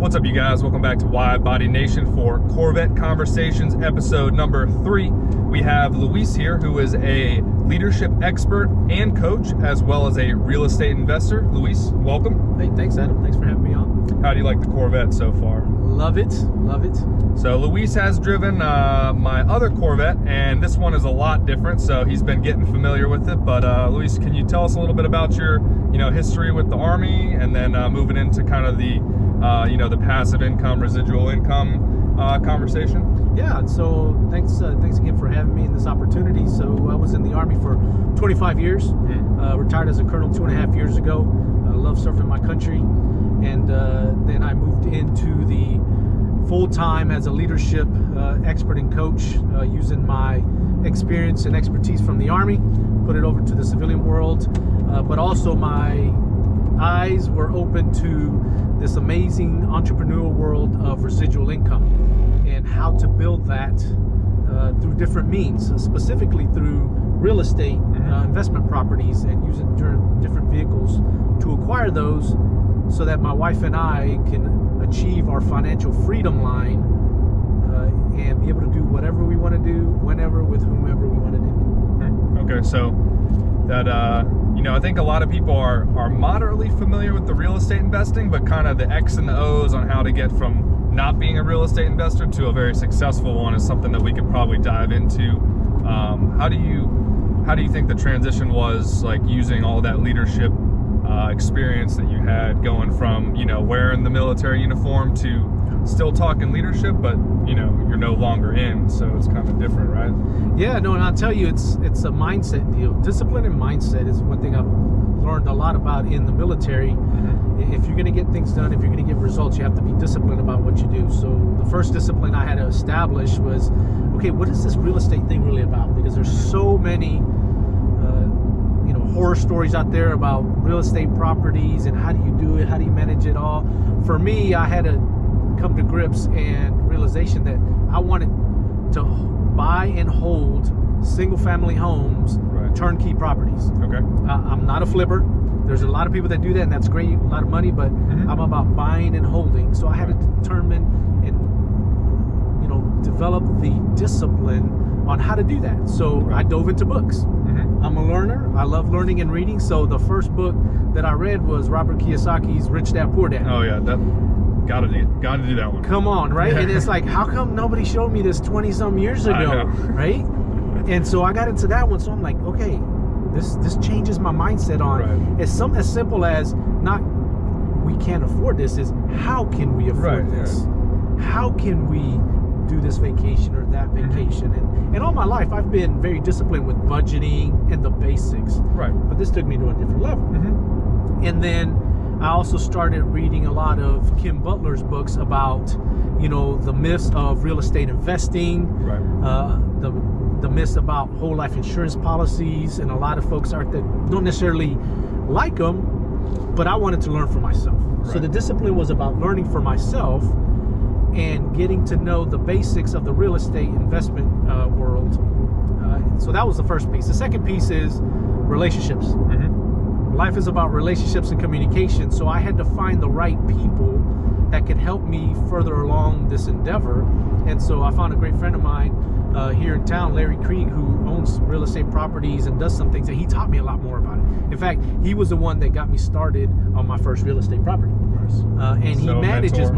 What's up, you guys? Welcome back to Wide Body Nation for Corvette Conversations, episode number 3. We have Luis here, who is a leadership expert and coach, as well as a real estate investor. Luis, welcome. Hey, thanks, Adam. Thanks for having me on. How do you like the Corvette so far? Love it. Love it. So Luis has driven my other Corvette, and this one is a lot different, so he's been getting familiar with it. But Luis, can you tell us a little bit about your history with the Army, and then moving into kind of the the passive income, residual income conversation? Yeah, so thanks again for having me in this opportunity. So I was in the Army for 25 years, retired as a colonel 2.5 years ago. I love serving my country, and then I moved into the full-time as a leadership expert and coach, using my experience and expertise from the Army, put it over to the civilian world, but also my eyes were open to this amazing entrepreneurial world of residual income and how to build that through different means, specifically through real estate investment properties, and using different vehicles to acquire those so that my wife and I can achieve our financial freedom line and be able to do whatever we want to do, whenever, with whomever we want to do. Okay, so that I think a lot of people are moderately familiar with the real estate investing, but kind of the X and the O's on how to get from not being a real estate investor to a very successful one is something that we could probably dive into. How do you think the transition was, like, using all that leadership experience that you had, going from wearing the military uniform to still talking leadership, but you're no longer in, so it's kind of different, right? Yeah, no, and I'll tell you, it's a mindset deal. Discipline and mindset is one thing I've learned a lot about in the military. If you're going to get things done, if you're going to get results, you have to be disciplined about what you do. So the first discipline I had to establish was, okay, what is this real estate thing really about? Because there's so many horror stories out there about real estate properties, and how do you do it, how do you manage it all. For me, I had to come to grips and realization that I wanted to buy and hold single family homes, turnkey properties. Okay. I'm not a flipper. There's a lot of people that do that, and that's great, a lot of money, but I'm about buying and holding. So I had to determine and develop the discipline on how to do that. So I dove into books. I'm a learner. I love learning and reading. So the first book that I read was Robert Kiyosaki's Rich Dad Poor Dad. Oh yeah, gotta do that one. Come on, right? Yeah. And it's like, how come nobody showed me this 20-some years ago, right? And so I got into that one. So I'm like, okay, this changes my mindset on. It's something as simple as not we can't afford this, is how can we afford this? Yeah. How can we do this vacation or that vacation? And all my life I've been very disciplined with budgeting and the basics. Right. But this took me to a different level. And then I also started reading a lot of Kim Butler's books about, the myths of real estate investing, the myths about whole life insurance policies, and a lot of folks that don't necessarily like them, but I wanted to learn for myself. So the discipline was about learning for myself and getting to know the basics of the real estate investment world. So that was the first piece. The second piece is relationships. Life is about relationships and communication. So I had to find the right people that could help me further along this endeavor. And so I found a great friend of mine here in town, Larry Krieg, who owns real estate properties and does some things, and he taught me a lot more about it. In fact, he was the one that got me started on my first real estate property. And he manages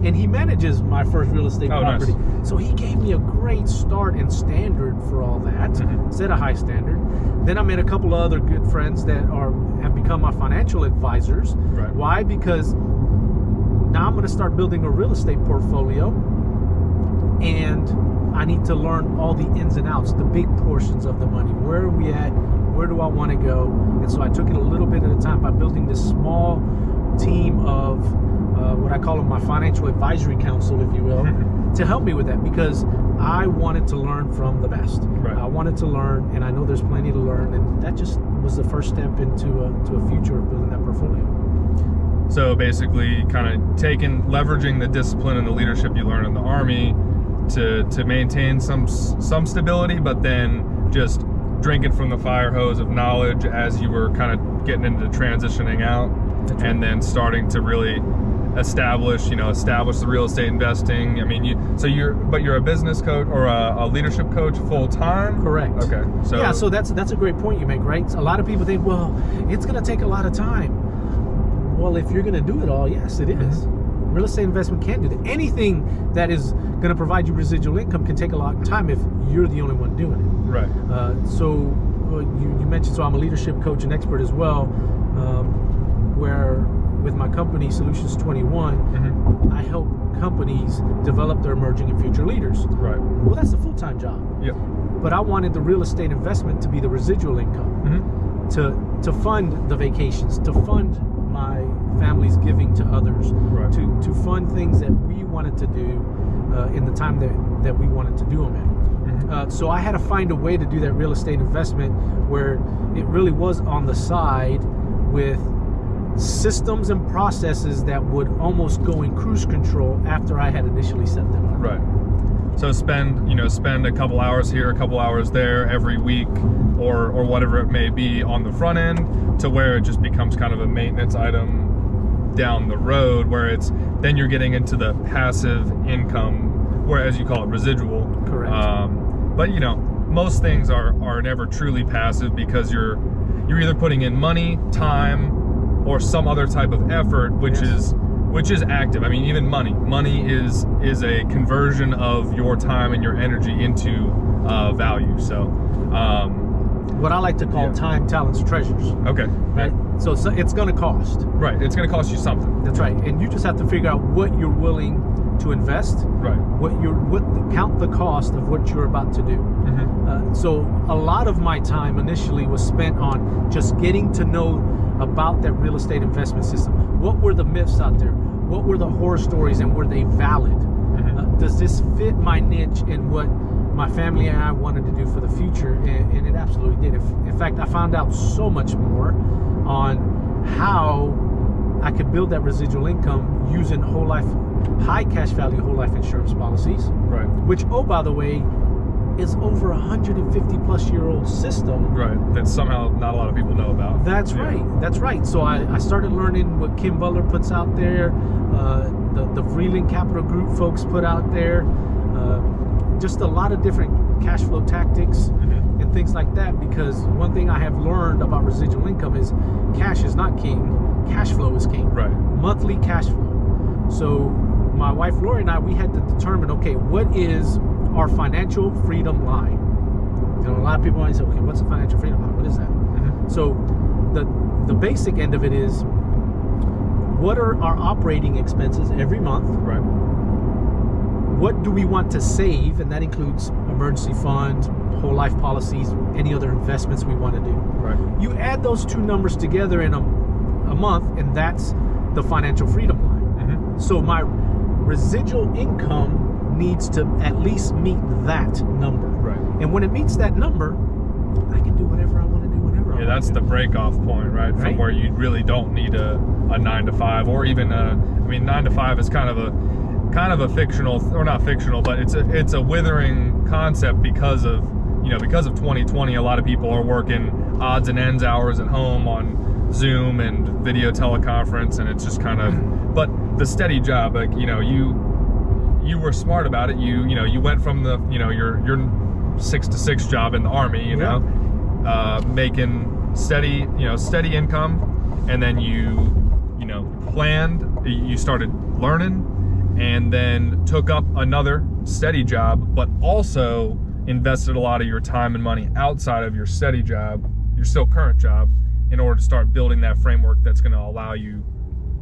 and he manages my first real estate property. Nice. So he gave me a great start and standard for all that, set a high standard. Then I met a couple of other good friends that have become my financial advisors. Why? Because now I'm going to start building a real estate portfolio, and I need to learn all the ins and outs, the big portions of the money. Where are we at? Where do I want to go? And so I took it a little bit at a time by building this small team of what I call my financial advisory council, if you will, to help me with that, because I wanted to learn from the best. I wanted to learn, and I know there's plenty to learn, and that just was the first step into a future of building that portfolio. So basically, kind of leveraging the discipline and the leadership you learned in the Army to maintain some stability, but then just drinking from the fire hose of knowledge as you were kind of getting into transitioning out, and then starting to really establish the real estate investing. I mean, you're a business coach or a leadership coach full time? Correct. Okay. So yeah, so that's a great point you make, right? A lot of people think, well, it's going to take a lot of time. Well, if you're going to do it all, yes, it is. Real estate investment can do that. Anything that is going to provide you residual income can take a lot of time if you're the only one doing it. Right. So you mentioned, so I'm a leadership coach and expert as well, where with my company Solutions 21, I help companies develop their emerging and future leaders. Right. Well, that's a full-time job. Yep. But I wanted the real estate investment to be the residual income, to fund the vacations, to fund my family's giving to others, right. to fund things that we wanted to do in the time that we wanted to do them in. So I had to find a way to do that real estate investment where it really was on the side with systems and processes that would almost go in cruise control after I had initially set them up. Right. So spend a couple hours here, a couple hours there every week, or whatever it may be on the front end, to where it just becomes kind of a maintenance item down the road, where then you're getting into the passive income, where, as you call it, residual. Correct. But most things are never truly passive, because you're either putting in money, time, or some other type of effort, which is active. I mean, even money is a conversion of your time and your energy into value. So what I like to call time, talents, treasures. Okay. Right. So it's going to cost. Right. It's going to cost you something. That's right. And you just have to figure out what you're willing to invest. Right. Count the cost of what you're about to do. So a lot of my time initially was spent on just getting to know about that real estate investment system. What were the myths out there? What were the horror stories, and were they valid? Does this fit my niche and what my family and I wanted to do for the future? And it absolutely did. In fact, I found out so much more on how I could build that residual income using high cash value whole life insurance policies. Right. Which, oh, by the way, is over 150 plus year old system. Right. That somehow not a lot of people know about. That's right. That's right. So I started learning what Kim Butler puts out there, the Vreeland Capital Group folks put out there, just a lot of different cash flow tactics and things like that. Because one thing I have learned about residual income is cash is not king, cash flow is king. Right. Monthly cash flow. So my wife Lori and I, we had to determine, okay, what is our financial freedom line? A lot of people might say, okay, what's a financial freedom line? What is that? So the basic end of it is, what are our operating expenses every month? Right. What do we want to save? And that includes emergency fund, whole life policies, any other investments we want to do. Right. You add those two numbers together in a month, and that's the financial freedom line. So my residual income needs to at least meet that number. Right. And when it meets that number, I can do whatever I want to do whenever I want. Yeah, that's the break-off point, right? From where you really don't need a 9 to 5, or even 9 to 5 is kind of a fictional, or not fictional, but it's a withering concept because of 2020. A lot of people are working odds and ends hours at home on Zoom and video teleconference, and it's just kind of, but the steady job, like, you were smart about it. You went from the, your 6 to 6 job in the Army, making steady income, and then you planned, you started learning, and then took up another steady job, but also invested a lot of your time and money outside of your steady job, your still current job, in order to start building that framework that's going to allow you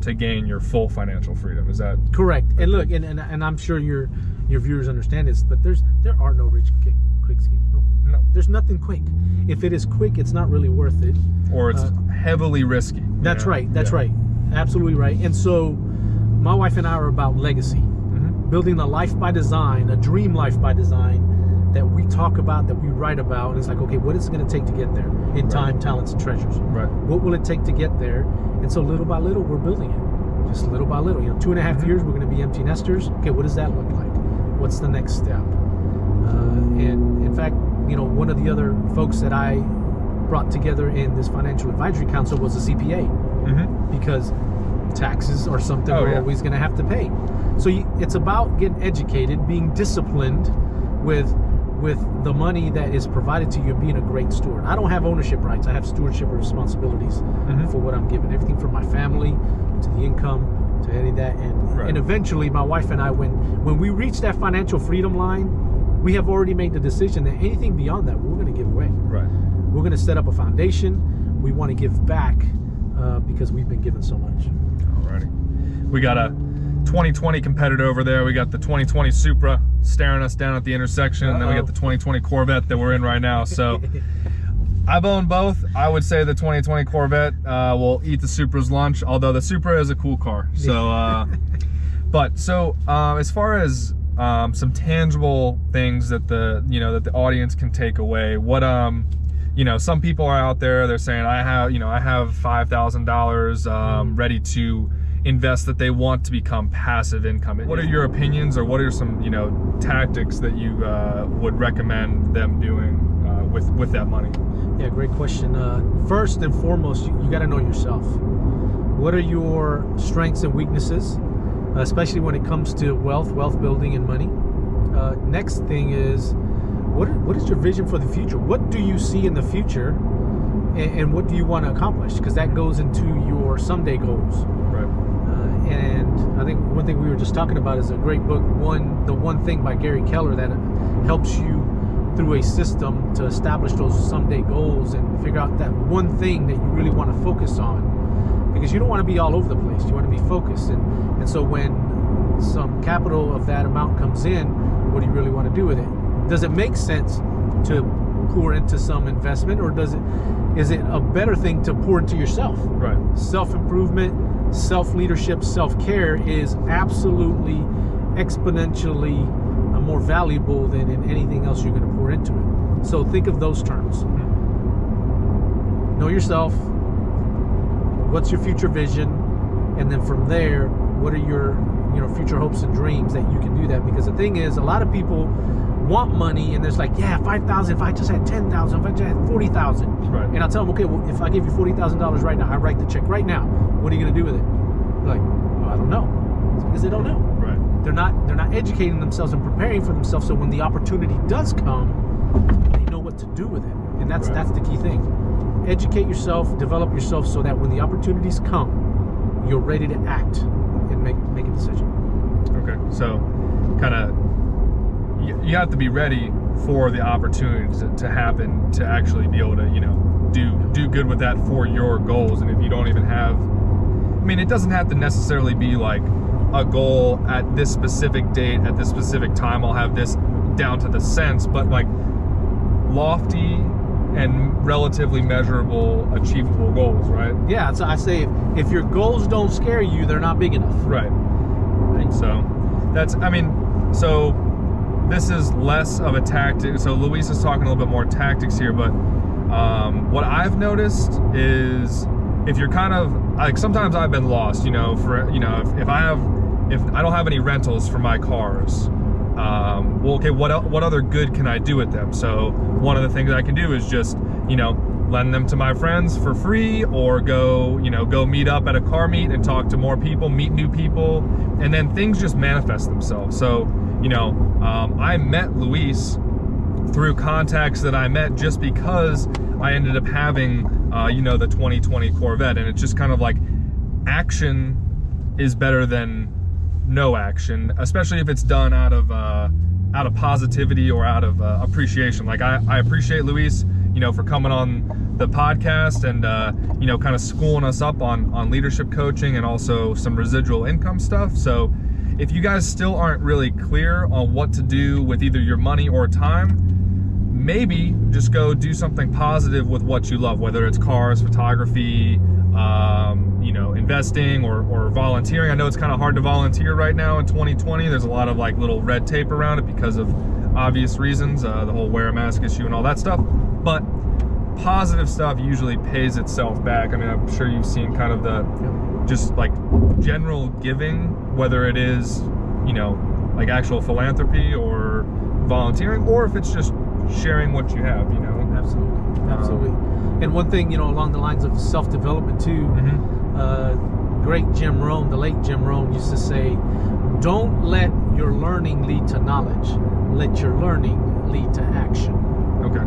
to gain your full financial freedom. Is that correct? And look, and I'm sure your viewers understand this, but there are no quick schemes. No, there's nothing quick. If it is quick, it's not really worth it, or it's heavily risky. That's right. That's right. Absolutely right. And so my wife and I are about legacy, building a life by design, a dream life by design that we talk about, that we write about. And it's like, okay, what is it going to take to get there in time, talents, and treasures? Right. What will it take to get there? And so little by little, we're building it. Just little by little. 2.5 years, we're going to be empty nesters. Okay, what does that look like? What's the next step? And in fact, one of the other folks that I brought together in this financial advisory council was a CPA, because taxes are something we're always going to have to pay. So it's about getting educated, being disciplined with the money that is provided to you, and being a great steward. I don't have ownership rights. I have stewardship responsibilities for what I'm given. Everything from my family to the income to any of that. And eventually, my wife and I, when we reach that financial freedom line, we have already made the decision that anything beyond that, we're going to give away. Right. We're going to set up a foundation. We want to give back because we've been given so much. Alrighty. We got a 2020 competitor over there. We got the 2020 Supra staring us down at the intersection, and then we got the 2020 Corvette that we're in right now. So I've owned both. I would say the 2020 Corvette will eat the Supra's lunch, although the Supra is a cool car. So, as far as some tangible things that that the audience can take away, what some people are out there, they're saying I have $5,000 ready to invest, that they want to become passive income. What are your opinions, or what are some tactics that you would recommend them doing with that money? Yeah, great question. First and foremost, you got to know yourself. What are your strengths and weaknesses, especially when it comes to wealth building and money? Next thing is, what is your vision for the future? What do you see in the future, and what do you want to accomplish? Because that goes into your someday goals. Right. And I think one thing we were just talking about is a great book, The One Thing by Gary Keller, that helps you through a system to establish those someday goals and figure out that one thing that you really want to focus on. Because you don't want to be all over the place. You want to be focused. And so when some capital of that amount comes in, what do you really want to do with it? Does it make sense to pour into some investment, or is it a better thing to pour into yourself? Right. Self-improvement, self-leadership, self-care is absolutely exponentially more valuable than in anything else you're going to pour into it. So think of those terms. Know yourself. What's your future vision? And then from there, what are your future hopes and dreams that you can do that? Because the thing is, a lot of people want money, and there's like, yeah, 5,000, if I just had 10,000, if I just had 40,000. Right. And I'll tell them, okay, well, if I give you $40,000 right now, I write the check right now, what are you going to do with it? They're like, well, I don't know. It's because they don't know. Right. They're not educating themselves and preparing for themselves, so when the opportunity does come, they know what to do with it. And that's the key thing. Educate yourself, develop yourself, so that when the opportunities come, you're ready to act and make a decision. Okay, so kind of you have to be ready for the opportunities to happen, to actually be able to do good with that for your goals. And if you don't even have, it doesn't have to necessarily be like a goal at this specific date, at this specific time, I'll have this down to the cents, but like lofty and relatively measurable, achievable goals, right? Yeah, so I say if your goals don't scare you, they're not big enough. Right. So that's, so this is less of a tactic. So Luis is talking a little bit more tactics here, but what I've noticed is, if you're kind of like, sometimes I've been lost, if I don't have any rentals for my cars, well, okay, what other good can I do with them? So one of the things I can do is just, lend them to my friends for free, or go meet up at a car meet and talk to more people, meet new people, and then things just manifest themselves. So, I met Luis through contacts that I met just because I ended up having, the 2020 Corvette, and it's just kind of like, action is better than no action, especially if it's done out of positivity or out of appreciation. Like I appreciate Luis, for coming on the podcast and kind of schooling us up on leadership coaching and also some residual income stuff. So if you guys still aren't really clear on what to do with either your money or time, maybe just go do something positive with what you love, whether it's cars, photography, investing or volunteering. I know it's kind of hard to volunteer right now in 2020. There's a lot of like little red tape around it because of obvious reasons, the whole wear a mask issue and all that stuff. But positive stuff usually pays itself back. I'm sure you've seen kind of the just like general giving, whether it is, like actual philanthropy or volunteering, or if it's just sharing what you have, Absolutely. And one thing, along the lines of self-development too, great Jim Rohn, the late Jim Rohn, used to say, don't let your learning lead to knowledge. Let your learning lead to action. Okay.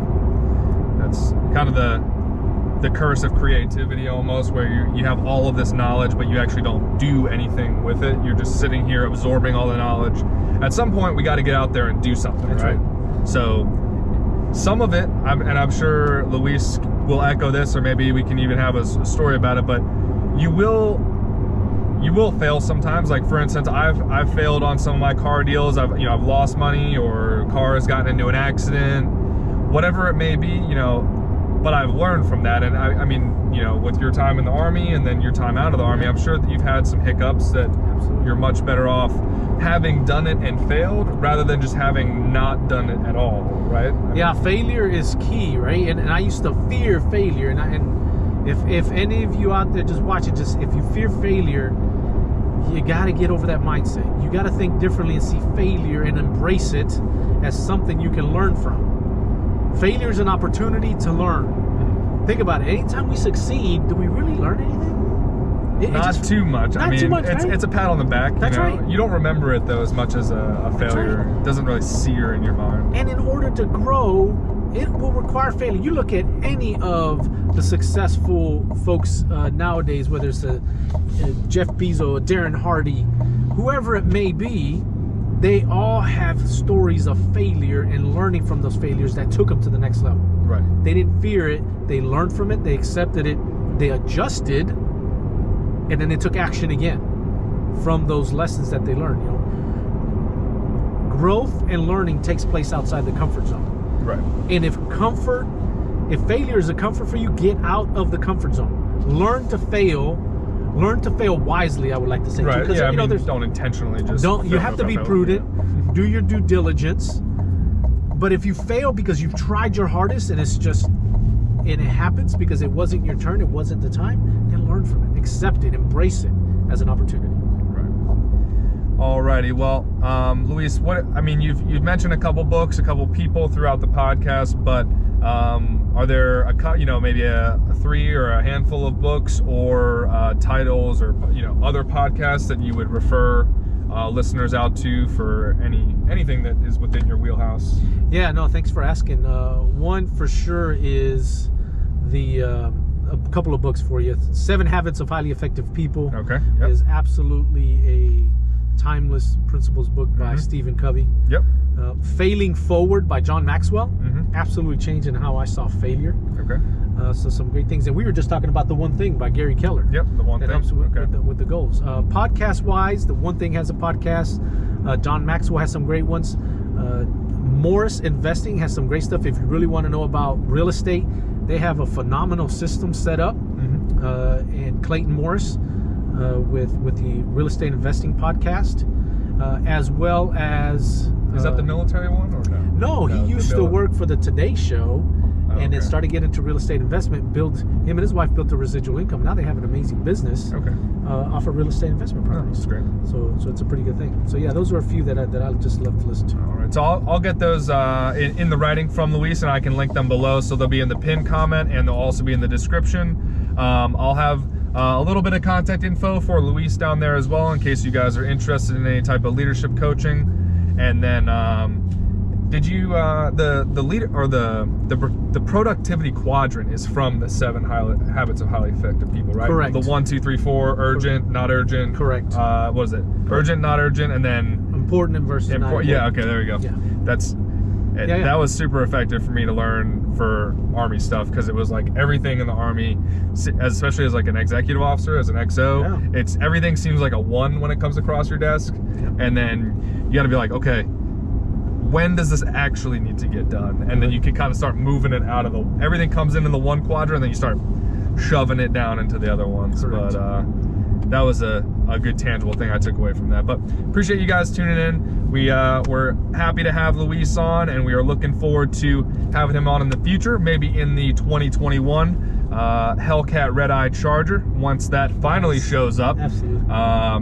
That's kind of the curse of creativity almost, where you have all of this knowledge, but you actually don't do anything with it. You're just sitting here absorbing all the knowledge. At some point, we got to get out there and do something, That's right? So some of it, and I'm sure Luis will echo this, or maybe we can even have a story about it, but you will fail sometimes. Like, for instance, I've failed on some of my car deals. I've lost money, or car has gotten into an accident, whatever it may be, but I've learned from that. And I mean, with your time in the Army and then your time out of the Army, I'm sure that you've had some hiccups that Absolutely. You're much better off having done it and failed rather than just having not done it at all, right? Yeah, failure is key, right? And I used to fear failure. And if any of you out there just watching, if you fear failure, you got to get over that mindset. You got to think differently and see failure and embrace it as something you can learn from. Failure is an opportunity to learn. Think about it. Anytime we succeed, do we really learn anything? Not too much. Not too much, right? It's a pat on the back. That's right. You don't remember it, though, as much as a failure. right. It doesn't really sear in your mind. And in order to grow, it will require failure. You look at any of the successful folks nowadays, whether it's Jeff Bezos, Darren Hardy, whoever it may be, they all have stories of failure and learning from those failures that took them to the next level. Right. They didn't fear it. They learned from it. They accepted it. They adjusted, and then they took action again from those lessons that they learned. Growth and learning takes place outside the comfort zone. Right. And if failure is a comfort for you, get out of the comfort zone. Learn to fail wisely, I would like to say. Right. Because, yeah, don't intentionally just. You have to be prudent. Yeah. Do your due diligence. But if you fail because you've tried your hardest and it happens because it wasn't your turn, it wasn't the time, then learn from it. Accept it. Embrace it as an opportunity. Alrighty, well, Luis, you've mentioned a couple books, a couple people throughout the podcast, but are there maybe a 3 or a handful of books or titles or other podcasts that you would refer listeners out to for anything that is within your wheelhouse? Yeah, no, thanks for asking. One for sure is a couple of books for you. 7 Habits of Highly Effective People. Okay. Yep. Is absolutely a timeless principles book by Stephen Covey. Yep. Failing Forward by John Maxwell. Mm-hmm. Absolutely changing how I saw failure. Okay. So some great things. And we were just talking about The One Thing by Gary Keller. Yep, The One Thing. That helps with the goals. Podcast-wise, The One Thing has a podcast. John Maxwell has some great ones. Morris Investing has some great stuff. If you really want to know about real estate, they have a phenomenal system set up. And Clayton Morris with the Real Estate Investing podcast, as well as... Is that the military one or no? No, he used to work for the Today Show, and then okay. started getting into real estate investment. Him and his wife built a residual income. Now they have an amazing business off of real estate investment properties. That's great. So it's a pretty good thing. So yeah, those are a few that I just love to listen to. All right, so I'll get those in the writing from Luis, and I can link them below. So they'll be in the pinned comment, and they'll also be in the description. I'll have a little bit of contact info for Luis down there as well, in case you guys are interested in any type of leadership coaching. And then did you the leader or the productivity quadrant is from the 7 habits of highly effective people, right? Correct. The 1, 2, 3, 4, urgent, not urgent. Correct. What is it? Urgent, not urgent, and then important versus not important. Yeah. Okay. There we go. Yeah. That was super effective for me to learn for Army stuff, because it was like everything in the Army, especially as like an executive officer, as an XO, it's everything seems like a 1 when it comes across your desk, and then you got to be like, okay, when does this actually need to get done? And then you can kind of start moving it out of everything comes into the 1 quadrant, and then you start shoving it down into the other ones. Correct. But that was a good tangible thing I took away from that. But appreciate you guys tuning in. We're happy to have Luis on, and we are looking forward to having him on in the future, maybe in the 2021 HELLCAT red-eye Charger, once that finally shows up. Absolutely.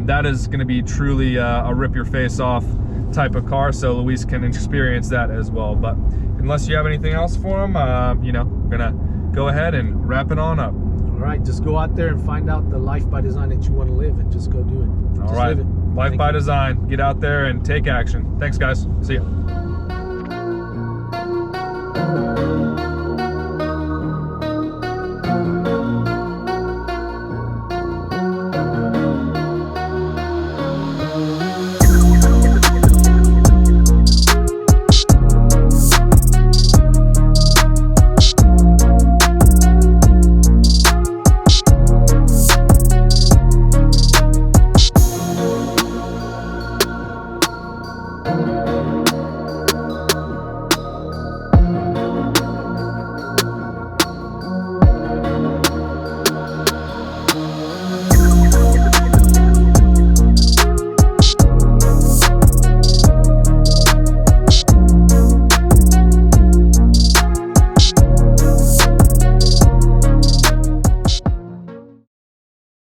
That is going to be truly a rip-your-face-off type of car, so Luis can experience that as well. But unless you have anything else for him, we're going to go ahead and wrap it on up. right, just go out there and find out the life by design that you want to live, and just go do it. All Just right, live it. life Thank by you. design. Get out there and take action. Thanks, guys. See ya.